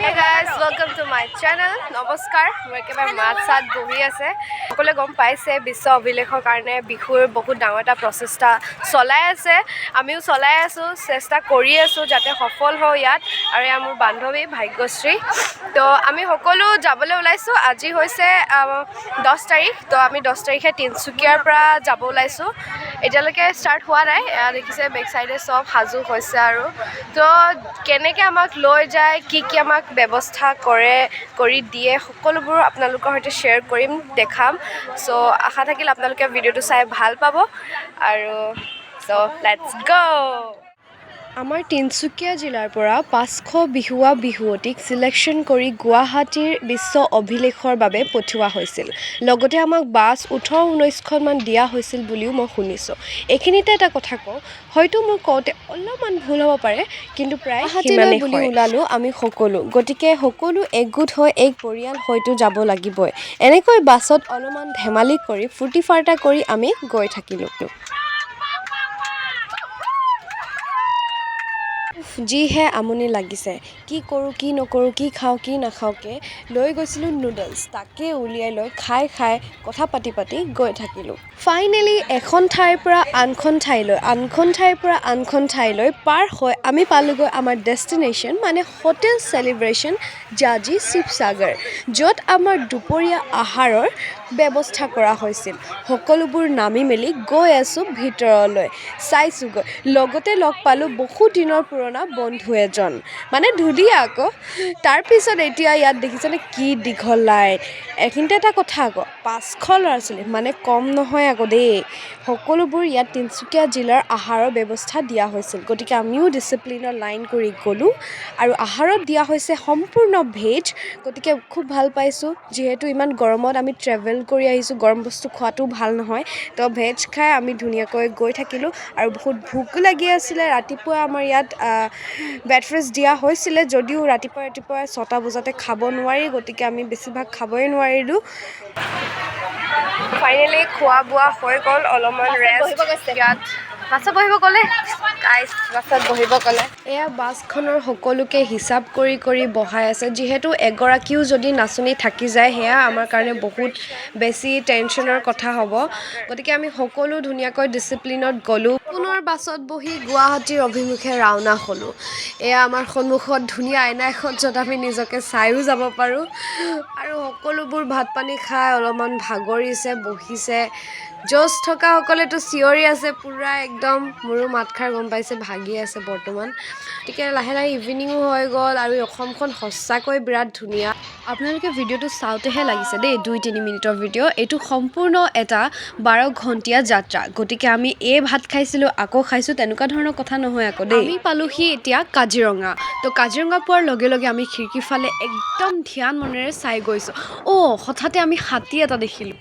Hey guys, welcome to my channel. নমস্কাৰ মই একেবাৰে মাত চাত বহি আছে সকলোৱে গম পাইছে বিশ্ব অভিলেখৰ কাৰণে বিহুৰ বহুত ডাঙৰ এটা প্ৰচেষ্টা চলাই আছে আমিও চলাই আছো চেষ্টা কৰি আছো যাতে সফল হও ইয়াত আৰু মোৰ বান্ধৱী ভাগ্যশ্ৰী তো আমি সকলো যাবলৈ ওলাইছো আজি হৈছে 10 তাৰিখ তো আমি 10 তাৰিখে তিনসুকিয়াৰ পৰা যাব ওলাইছো এতিয়ালৈকে ষ্টাৰ্ট হোৱা নাই দেখিছে বেক সাইডে সব হাজু হৈছে আৰু তো কেনেকৈ আমাক লৈ যায় কি আমাক ব্যৱস্থা কৰি দিয়ে সকলোবোৰ আপোনালোকৰ সৈতে শ্বেয়াৰ কৰিম দেখাম সো আশা থাকিল আপোনালোকে ভিডিওটো চাই ভাল পাব আৰু সো লেটস গো আমাৰ তিনসুকিয়া জিলাৰ পৰা 500 বিহুৱা বিহুৱতীক সিলেকশন কৰি গুৱাহাটীৰ বিশ্ব অভিলেখৰ বাবে পঠিওৱা হৈছিল লগতে আমাক বাছ 18-19খন মান দিয়া হৈছিল বুলিও মই শুনিছো এখিনিতে এটা কথা কওঁ হয়তো মোৰ কওঁতে অলপমান ভুল হ'ব পাৰে কিন্তু প্ৰায় সিমানেই বুলি ওলালো আমি সকলো গতিকে সকলো একগোট হৈ এক পৰিয়াল হয়তো যাব লাগিবই এনেকৈ বাছত অলপমান ধেমালি কৰি ফুৰ্তি ফাৰ্তা কৰি আমি গৈ থাকিলো যিহে আমনি লাগিছে কি কৰোঁ কি নকৰোঁ কি খাওঁ কি নাখাওঁকে লৈ গৈছিলোঁ নুডলছ তাকে উলিয়াই লৈ খাই কথা পাতি গৈ থাকিলোঁ ফাইনেলি এখন ঠাইৰ পৰা আনখন ঠাইলৈ পাৰ হৈ আমি পালোগৈ আমাৰ ডেষ্টিনেশ্যন মানে হোটেল চেলিব্ৰেশ্যন জাজি শিৱসাগৰ য'ত আমাৰ দুপৰীয়া আহাৰৰ ব্যৱস্থা কৰা হৈছিল সকলোবোৰ নামি মেলি গৈ আছোঁ ভিতৰলৈ চাইছোগৈ লগতে লগ পালোঁ বহুত দিনৰ পুৰণা বন্ধু এজন মানে ধুলিয়া আকৌ তাৰপিছত এতিয়া ইয়াত দেখিছেনে কি দীঘল লাইন এইখিনিতে এটা কথা আকৌ 500 ল'ৰা ছোৱালী মানে কম নহয় আকৌ দেই সকলোবোৰ ইয়াত তিনসুকিয়া জিলাৰ আহাৰৰ ব্যৱস্থা দিয়া হৈছিল গতিকে আমিও ডিচিপ্লিনৰ লাইন কৰি গ'লোঁ আৰু আহাৰত দিয়া হৈছে সম্পূৰ্ণ ভেজ গতিকে খুব ভাল পাইছোঁ যিহেতু ইমান গৰমত আমি ট্ৰেভেল কৰি আহিছোঁ গৰম বস্তু খোৱাটো ভাল নহয় তো ভেজ খাই আমি ধুনীয়াকৈ গৈ থাকিলোঁ আৰু বহুত ভোক লাগি আছিলে ৰাতিপুৱা আমাৰ ইয়াত ব্ৰেকফাষ্ট দিয়া হৈছিলে যদিও ৰাতিপুৱা 6টা বজাতে খাব নোৱাৰি গতিকে আমি বেছিভাগ খাবই নোৱাৰিলোঁ ফাইনেলি খোৱা বোৱা হৈ গ'ল অলপমান ৰেষ্ট ইয়াত বাছত বহিব ক'লে বাছত বহিব ক'লে এয়া বাছখনৰ সকলোকে হিচাপ কৰি বহাই আছে যিহেতু এগৰাকীও যদি নাচনি থাকি যায় সেয়া আমাৰ কাৰণে বহুত বেছি টেনশ্যনৰ কথা হ'ব গতিকে আমি সকলো ধুনীয়াকৈ ডিচিপ্লিনত গ'লোঁ পুনৰ বাছত বহি গুৱাহাটীৰ অভিমুখে ৰাওনা হ'লোঁ এয়া আমাৰ সন্মুখত ধুনীয়া আইনা এখন য'ত আমি নিজকে চাইও যাব পাৰোঁ আৰু সকলোবোৰ ভাত পানী খাই অলপমান ভাগৰিছে বহিছে জোচ থকা সকলেতো চিঞৰি আছে পুৰা একদম মোৰো মাতখাৰ গম পাইছে ভাগি আছে বৰ্তমান গতিকে লাহে ইভিনিঙো হৈ গ'ল আৰু অসমখন সঁচাকৈ বিৰাট ধুনীয়া আপোনালোকে ভিডিঅ'টো চাওঁতেহে লাগিছে দেই 2-3 মিনিটৰ ভিডিঅ' এইটো সম্পূৰ্ণ এটা 12 ঘণ্টীয়া যাত্ৰা গতিকে আমি ভাত খাইছিলোঁ আকৌ খাইছোঁ তেনেকুৱা ধৰণৰ কথা নহয় আকৌ দেই আমি পালোহি এতিয়া কাজিৰঙা তো কাজিৰঙা পোৱাৰ লগে লগে আমি খিৰিকীৰ ফালে একদম ধ্যান মনেৰে চাই গৈছোঁ হঠাতে আমি হাতী এটা দেখিলোঁ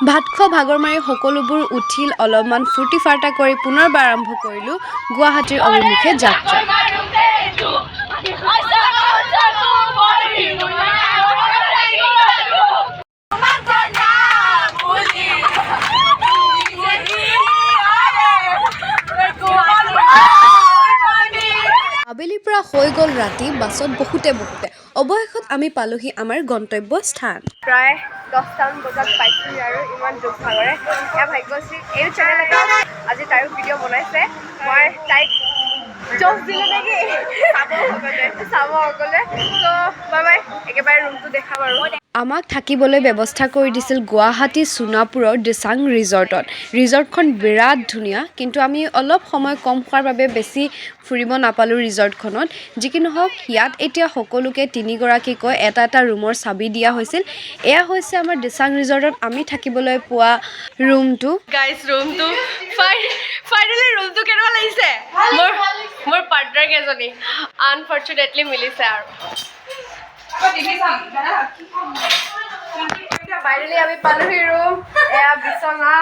ভাত খোৱা ভাগৰ মাৰি সকলোবোৰ উঠিল অলপমান ফূৰ্তি ফাৰ্তা কৰি পুনৰবাৰ আৰম্ভ কৰিলোঁ গুৱাহাটীৰ অভিমুখে যাত্ৰা আবেলিৰ পৰা হৈ গ'ল ৰাতি বাছত বহুতে অৱশেষত আমি পালোহি আমাৰ গন্তব্য স্থান প্ৰায় 10টামান বজাত পাইছোঁ আৰু ইমান দুখ ভাগৰে এয়া ভাগ্যশ্ৰী এই চেনেল এটা আজি তাইও ভিডিঅ' বনাইছে মই তাইক জোচ দিলোঁ নেকি চাব সকলোৱে তো বাই একেবাৰে ৰুমটো দেখাম আৰু আমাক থাকিবলৈ ব্যৱস্থা কৰি দিছিল গুৱাহাটী সোণাপুৰৰ দিচাং ৰিজৰ্টখন বিৰাট ধুনীয়া কিন্তু আমি অলপ সময় কম হোৱাৰ বাবে বেছি ফুৰিব নাপালোঁ ৰিজৰ্টখনত যি কি নহওক ইয়াত এতিয়া সকলোকে 3গৰাকীকৈ এটা ৰুমৰ চাবি দিয়া হৈছিল এয়া হৈছে আমাৰ দিচাং ৰিজৰ্টত আমি থাকিবলৈ পোৱা ৰুমটো গাইজ ৰুমটো ফাইনেলি ৰুমটো কেনেকুৱা লাগিছে মোৰ পাৰ্টনাৰ কেইজনী আনফৰ্চুনেটলি মিলিছে আৰু ফাইনেলি আমি পালোহি ৰুম এয়া বিচনা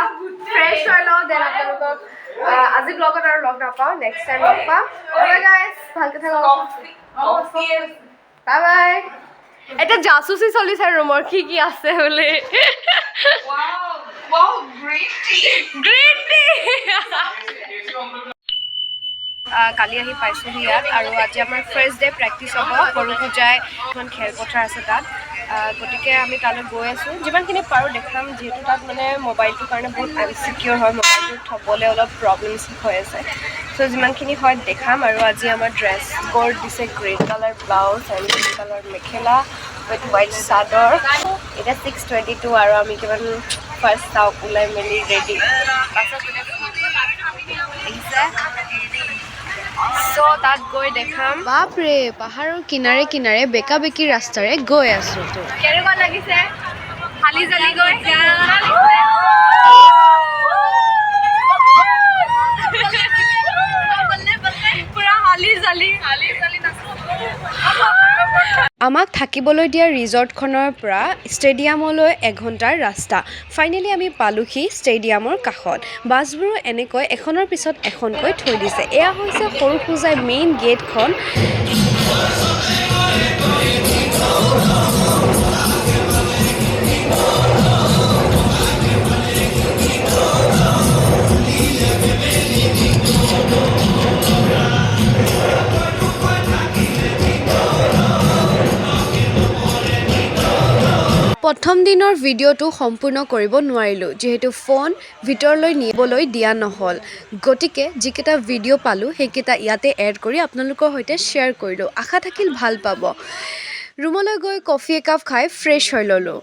ফ্ৰেছ হৈ লওঁ দেন আপোনালোকক আজি ব্লগত আৰু লগ নাপাওঁ নেক্সট টাইম লগ পাম গাইজ ভালকৈ থাকক বাই এতিয়া জাচুচি চলিছে ৰুমৰ কি আছে বুলি গ্ৰীণ টি কালি আহি পাইছোঁহি ইয়াত আৰু আজি আমাৰ ফাৰ্ষ্ট ডে প্ৰেক্টিছ হ'ব সৰুসজাই এখন খেলপথাৰ আছে তাত গতিকে আমি তালৈ গৈ আছোঁ যিমানখিনি পাৰোঁ দেখাম যিহেতু তাত মানে মোবাইলটোৰ কাৰণে বহুত আনচিকিউৰ হয় মোবাইলটো থ'বলৈ অলপ প্ৰব্লেমছ হৈ আছে চ' যিমানখিনি হয় দেখাম আৰু আজি আমাৰ ড্ৰেছ কোড দিছে green colour blouse and green colour mekhela with white চাদৰ এতিয়া 6:22 আৰু আমি কিমান ফাৰ্ষ্ট চাওক ওলাই মেলি ৰেডি পাছত চ' তাত গৈ দেখাম বাপৰে পাহাৰৰ কিনাৰে কিনাৰে বেকা বেকি ৰাস্তাৰে গৈ আছো তো কেনেকুৱা লাগিছে হালি জালি গৈ পুৰা হালি জালি আমাক থাকিবলৈ দিয়া ৰিজৰ্টখনৰ পৰা ষ্টেডিয়ামলৈ 1 ঘণ্টাৰ ৰাস্তা ফাইনেলি আমি পালোহি ষ্টেডিয়ামৰ কাষত বাছবোৰো এনেকৈ এখনৰ পিছত এখনকৈ থৈ দিছে এয়া হৈছে সৰুসজাই মেইন গেটখন প্ৰথম দিনৰ ভিডিঅ'টো সম্পূৰ্ণ কৰিব নোৱাৰিলোঁ যিহেতু ফোন ভিতৰলৈ নিবলৈ দিয়া নহ'ল গতিকে যিকেইটা ভিডিঅ' পালোঁ সেইকেইটা ইয়াতে এড কৰি আপোনালোকৰ সৈতে শ্বেয়াৰ কৰিলোঁ আশা থাকিল ভাল পাব ৰুমলৈ গৈ কফি একাপ খাই ফ্ৰেছ হৈ ল'লোঁ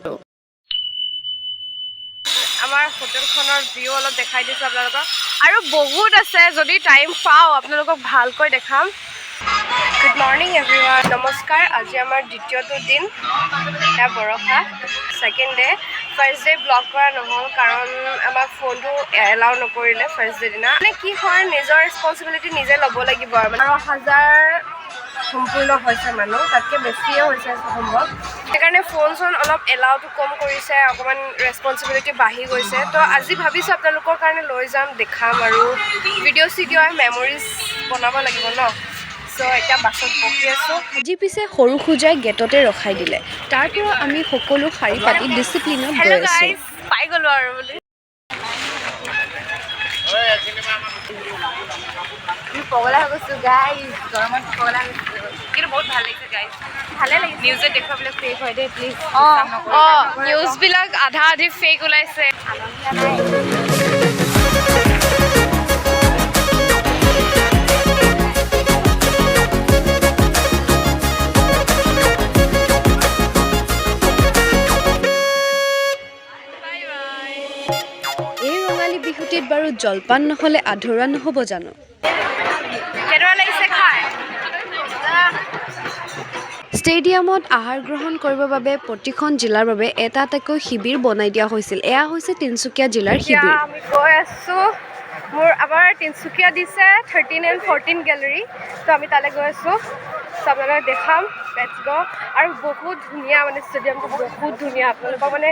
আমাৰ হোটেলখনৰ ভিউ অলপ দেখাই দিছোঁ আপোনালোকক আৰু বহুত আছে যদি টাইম পাওঁ আপোনালোকক ভালকৈ দেখাম গুড মৰ্ণিং এভৰিৱান নমস্কাৰ আজি আমাৰ দ্বিতীয়টো দিন এয়া বৰষা second day first day blog কৰা নহ'ল কাৰণ আমাক ফোনটো এলাউ নকৰিলে ফাৰ্ষ্ট ডে দিনা মানে কি হয় নিজৰ ৰেছপনচিবিলিটি নিজে ল'ব লাগিব আৰু 10,000 সম্পূৰ্ণ হৈছে মানুহ তাতকৈ বেছিয়ে হৈছে সম্ভৱ সেইকাৰণে ফোন চোন অলপ এলাউটো কম কৰিছে অকণমান ৰেছপনচিবিলিটি বাঢ়ি গৈছে তো আজি ভাবিছোঁ আপোনালোকৰ কাৰণে লৈ যাম দেখাম আৰু ভিডিঅ' চিডিঅ' মেমৰিজ বনাব লাগিব ন চ' এতিয়া বাছত বহি আছোঁ আজি পিছে সৰুসজাই গেটতে ৰখাই দিলে তাৰ পৰা আমি সকলো শাৰী পাতি ডিচিপ্লিনত গৈ আছোঁ পাই গ'লোঁ আৰু বুলি আমি পগলা হৈ গৈছোঁ গাইজ গৰমত পগলা হৈ গৈছোঁ কিন্তু বহুত ভাল লাগিছে গাইজ ভালে লাগিছে নিউজত দেখুৱাবলৈ ফেক হয় দেই প্লিজ নিউজবিলাক আধা আধি ফেক ওলাইছে বিহুটিত বাৰু জলপান নহ'লে আধৰুৱা নহ'ব জানো ষ্টেডিয়ামত আহাৰ গ্ৰহণ কৰিবৰ বাবে প্ৰতিখন জিলাৰ বাবে এটা এটাকৈ শিবিৰ বনাই দিয়া হৈছিল এয়া হৈছে তিনিচুকীয়া জিলাৰ শিবিৰ আমি গৈ আছোঁ আমাৰ তিনিচুকীয়া দিছে 13 and 14 গেলেৰী তো আমি তালৈ গৈ আছোঁ আপোনালোকক দেখাম লেটছ গ' আৰু বহুত ধুনীয়া মানে ষ্টেডিয়ামটো বহুত ধুনীয়া আপোনালোকক মানে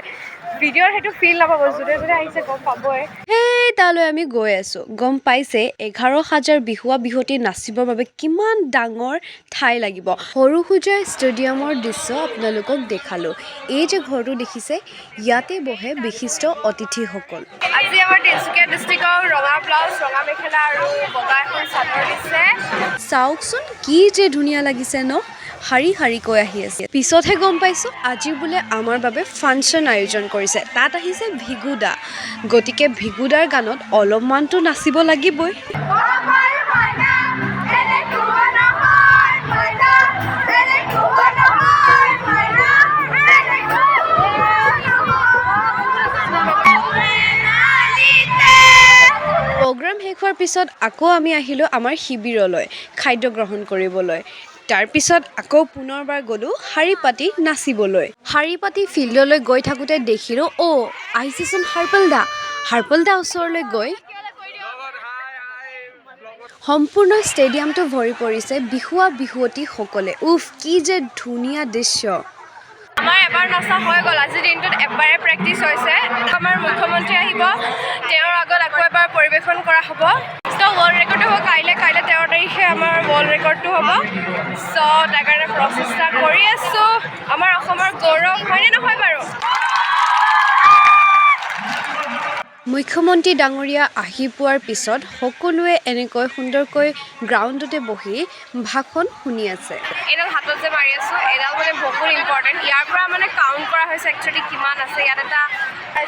ভিডিঅ'ৰ সেইটো ফিল নাপাব যোনে যোনে আহিছে গম পাবই সেই তালৈ আমি গৈ আছোঁ গম পাইছে 11,000 বিহুৱা বিহুৱতী নাচিবৰ বাবে কিমান ডাঙৰ ঠাই লাগিব সৰুসজাই ষ্টেডিয়ামৰ দৃশ্য আপোনালোকক দেখালোঁ এই যে ঘৰটো দেখিছে ইয়াতে বহে বিশিষ্ট অতিথিসকল আজি আমাৰ তিনিচুকীয়া ডিষ্ট্ৰিক্টৰ ৰঙা ব্লাউজ ৰঙা মেখেলা আৰু বগা এখন চাদৰ দিছে চাওকচোন কি যে ধুনীয়া লাগিছে ন শাৰী শাৰীকৈ আহি আছে পিছতহে গম পাইছোঁ আজি বোলে আমাৰ বাবে ফাংচন আয়োজন কৰিছে তাত আহিছে ভিগুদা গতিকে ভিগুদাৰ গানত অলপমানতো নাচিব লাগিবই প্ৰগ্ৰাম শেষ হোৱাৰ পিছত আকৌ আমি আহিলোঁ আমাৰ শিবিৰলৈ খাদ্য গ্ৰহণ কৰিবলৈ তাৰপিছত আকৌ পুনৰবাৰ গ'লোঁ শাৰী পাতি নাচিবলৈ শাৰী পাতি ফিল্ডলৈ গৈ থাকোঁতে দেখিলোঁ আহিছেচোন হাৰ্পলদা ওচৰলৈ গৈ সম্পূৰ্ণ ষ্টেডিয়ামটো ভৰি পৰিছে বিহুৱা বিহুৱতীসকলে কি যে ধুনীয়া দৃশ্য আমাৰ এবাৰ নচা হৈ গ'ল আজিৰ দিনটোত এবাৰে প্ৰেক্টিছ হৈছে আমাৰ মুখ্যমন্ত্ৰী আহিব তেওঁৰ আগত আকৌ এবাৰ পৰিৱেশন কৰা হ'ব চ' ৱৰ্ল্ড ৰেকৰ্ডটো হ'ব কাইলৈ 13 তাৰিখে আমাৰ ৱৰ্ল্ড ৰেকৰ্ডটো হ'ব চ' তাৰ কাৰণে প্ৰচেষ্টা কৰি আছোঁ আমাৰ অসমৰ গৌৰৱ হয়নে নহয় বাৰু মুখ্যমন্ত্ৰী ডাঙৰীয়া আহি পোৱাৰ পিছত সকলোৱে এনেকৈ সুন্দৰকৈ গ্ৰাউণ্ডতে বহি ভাষণ শুনি আছে। এডাল হাতত যে মাৰি আছোঁ এডাল মানে বহুত ইম্পৰ্টেণ্ট। ইয়াৰ পৰা মানে কাউণ্ট কৰা হৈছে একচুৱেলি কিমান আছে। ইয়াত এটা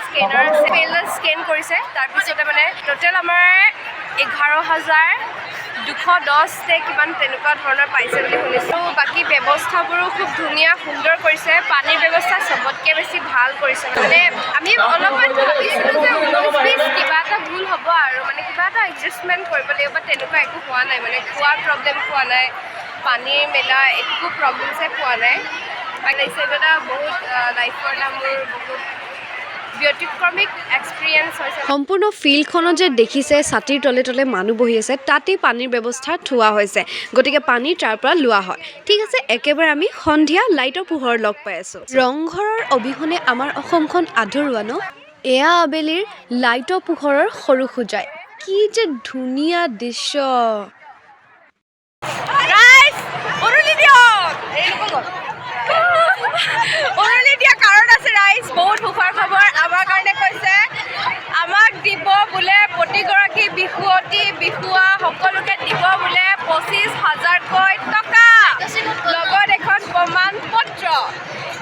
স্কেনাৰ আছে, পেজত স্কেন কৰিছে। তাৰপিছতে মানে টোটেল আমাৰ 11,210 কিমান তেনেকুৱা ধৰণৰ পাইছে বুলি শুনিছোঁ। বাকী ব্যৱস্থাবোৰো খুব ধুনীয়া সুন্দৰ কৰিছে। পানীৰ ব্যৱস্থা চবতকৈ বেছি ভাল কৰিছে। মানে আমি অলপমান ভাবিছিলোঁ যে 19-20 কিবা এটা ভুল হ'ব আৰু মানে কিবা এটা এডজাষ্টমেণ্ট কৰিব লাগিব, বা তেনেকুৱা একো হোৱা নাই। মানে খোৱাৰ প্ৰব্লেম পোৱা নাই, পানীৰ মেলা একো প্ৰব্লেমছে পোৱা নাই। মানে এটা বহুত লাইফৰ এটা মোৰ বহুত ব্যতিক্ৰমিক এক্সপিৰিয়েঞ্চ হৈছে। সম্পূৰ্ণ ফিল্ডখনত যে দেখিছে ছাতিৰ তলে তলে মানুহ বহি আছে, তাতেই পানীৰ ব্যৱস্থা থোৱা হৈছে। গতিকে পানী তাৰ পৰা লোৱা হয়। ঠিক আছে, একেবাৰে আমি সন্ধিয়া লাইটৰ পোহৰ লগ পাই আছোঁ। ৰংঘৰৰ অবিহনে আমাৰ অসমখন আধৰুৱা ন? এয়া আবেলিৰ লাইটৰ পোহৰৰ সৰু সুজাই, কি যে ধুনীয়া দৃশ্য। উৰুলি দিয়া কাৰণ আছে ৰাইজ, বহুত সুখৰ খবৰ আমাৰ কাৰণে কৈছে। আমাক দিব বোলে প্ৰতিগৰাকী বিহুৱা সকলোকে দিব বোলে 25,000কৈ টকা, লগত এখন প্ৰমাণ পত্ৰ।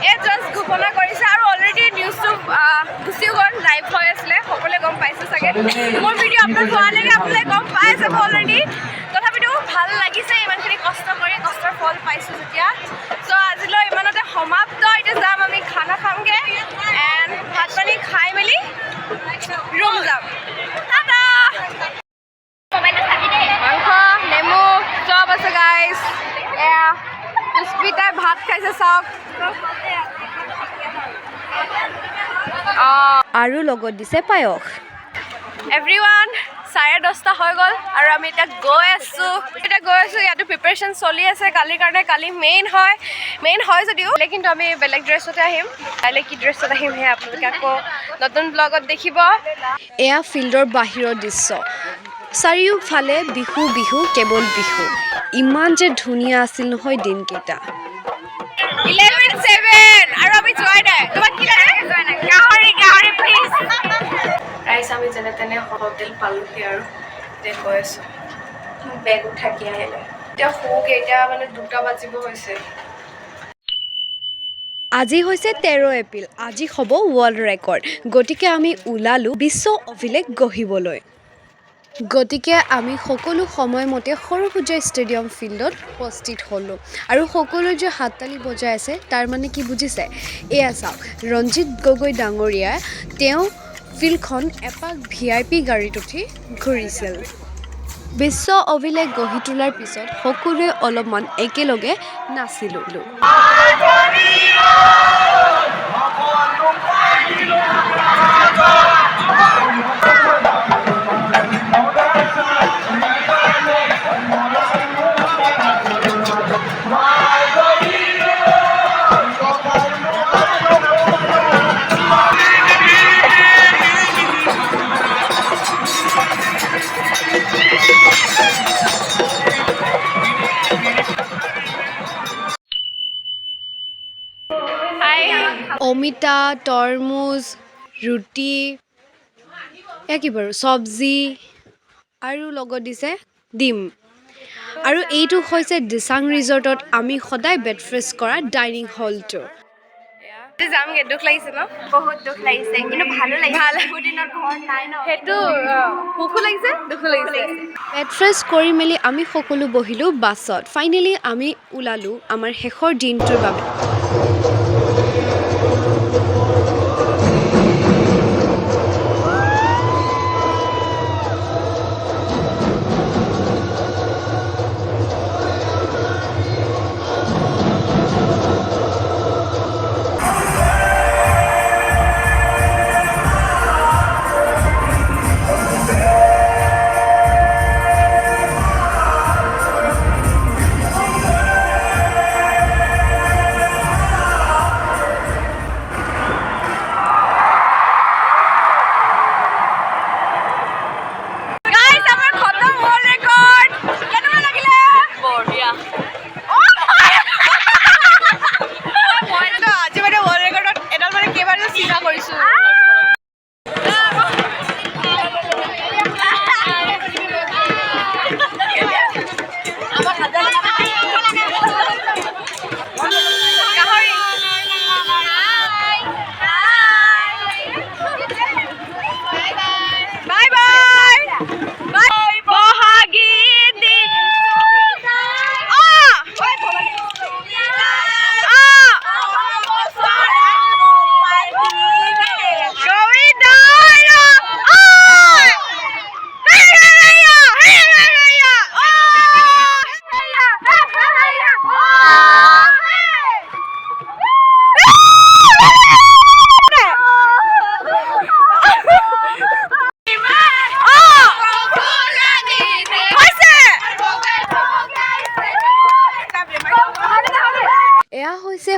এই জাষ্ট ঘোষণা কৰিছে আৰু অলৰেডি নিউজটো গুচিও গ'ল, লাইভ হৈ আছিলে, সকলোৱে গম পাইছে চাগে। মোৰ ভিডিঅ' আপলোড হোৱালৈকে আপোনালোকে গম পাই যাব অলৰেডি। তথাপিতো ভাল লাগিছে ইমানখিনি কষ্ট কৰি, কষ্টৰ ফল পাইছোঁ যেতিয়া। চ' আজিলৈ ইমানতে সমাপ্ত। এতিয়া যাম আমি খানা খামগৈ, এণ্ড ভাত পানী খাই মেলি ৰুম যাম। মাংস, নেমু চব আছে গাইজ। এয়া পুষ্পিতাই ভাত খাইছে চাওক। আৰু লগত দিছে পায়স। এভৰিৱান, 10:30 হৈ গ'ল আৰু আমি এতিয়া গৈ আছোঁ। ইয়াতো প্ৰিপাৰেশ্যন চলি আছে কালিৰ কাৰণে। কালি মেইন হয় যদিও, কিন্তু আমি বেলেগ ড্ৰেছতে আহিম। কাইলৈ কি ড্ৰেছত আহিম সেয়া আপোনালোকে আকৌ নতুন ব্লগত দেখিব। এয়া ফিল্ডৰ বাহিৰৰ দৃশ্য, চাৰিওফালে বিহু বিহু কেৱল বিহু। ইমান যে ধুনীয়া আছিল নহয় দিনকেইটা। 11:07 আৰু আমি যোৱাই নাই। তোমাক কি লাগে? গাহৰি প্লিজ। ৰাইজ আমি যেনে তেনে হোটেল পালোহি আৰু এতিয়া গৈ আছোঁ। বেগ থাকি আহিলে এতিয়া শুওঁগৈ। এতিয়া মানে 2টা বাজিব হৈছে। আজি হৈছে 13 এপ্ৰিল। আজি হ'ব ৱৰ্ল্ড ৰেকৰ্ড। গতিকে আমি ওলালোঁ বিশ্ব অভিলেখ গঢ়িবলৈ। গতিকে আমি সকলো সময়মতে সৰুসজাই ষ্টেডিয়াম ফিল্ডত উপস্থিত হ'লোঁ। আৰু সকলোৱে যে হাততালি বজাই আছে তাৰ মানে কি বুজিছে? এয়া চাওক, ৰঞ্জিত গগৈ ডাঙৰীয়াই তেওঁ ফিল্ডখন এপাক VIP গাড়ীত উঠি ঘূৰিছিল। বিশ্ব অভিলেখ গঢ়ি তোলাৰ পিছত সকলোৱে অলপমান একেলগে নাচিলোঁ। অমিতা, তৰমুজ, ৰুটি, এয়া কি বাৰু চব্জি আৰু লগত দিছে ডিম। আৰু এইটো হৈছে দিচাং ৰিজৰ্টত আমি সদায় ব্ৰেকফাষ্ট কৰা ডাইনিং হলটো। যামগে। দুখ লাগিছে ন? বহুত দুখ লাগিছে, কিন্তু ভালো লাগিছে। বহুত দিনৰ ঘৰ নাই ন, সেইটো সুখো লাগিছে, দুখো লাগিছে। ব্ৰেকফাষ্ট কৰি মেলি আমি সকলো বহিলোঁ বাছত। ফাইনেলি আমি ওলালোঁ আমাৰ শেষৰ দিনটোৰ বাবে।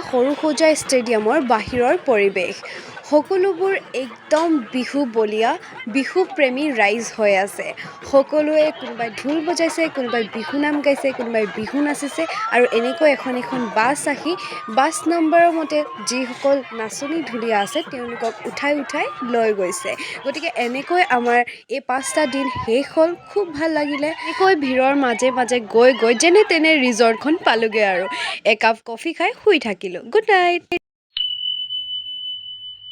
সৰু সজাই ষ্টেডিয়ামৰ বাহিৰৰ পৰিৱেশ সকলোবোৰ একদম বিহু বলীয়া বিহু প্ৰেমী ৰাইজ হৈ আছে সকলোৱে কোনোবাই ঢোল বজাইছে কোনোবাই বিহু নাম গাইছে কোনোবাই বিহু নাচিছে আৰু এনেকৈ এখন বাছ আহি বাছ নম্বৰৰ মতে যিসকল নাচনী ঢুলীয়া আছে তেওঁলোকক উঠাই লৈ গৈছে গতিকে এনেকৈ আমাৰ এই 5টা দিন শেষ হ'ল খুব ভাল লাগিলে এনেকৈ ভিৰৰ মাজে গৈ যেনে তেনে ৰিজৰ্টখন পালোগে আৰু একাপ কফি খাই শুই থাকিলোঁ গুড নাইট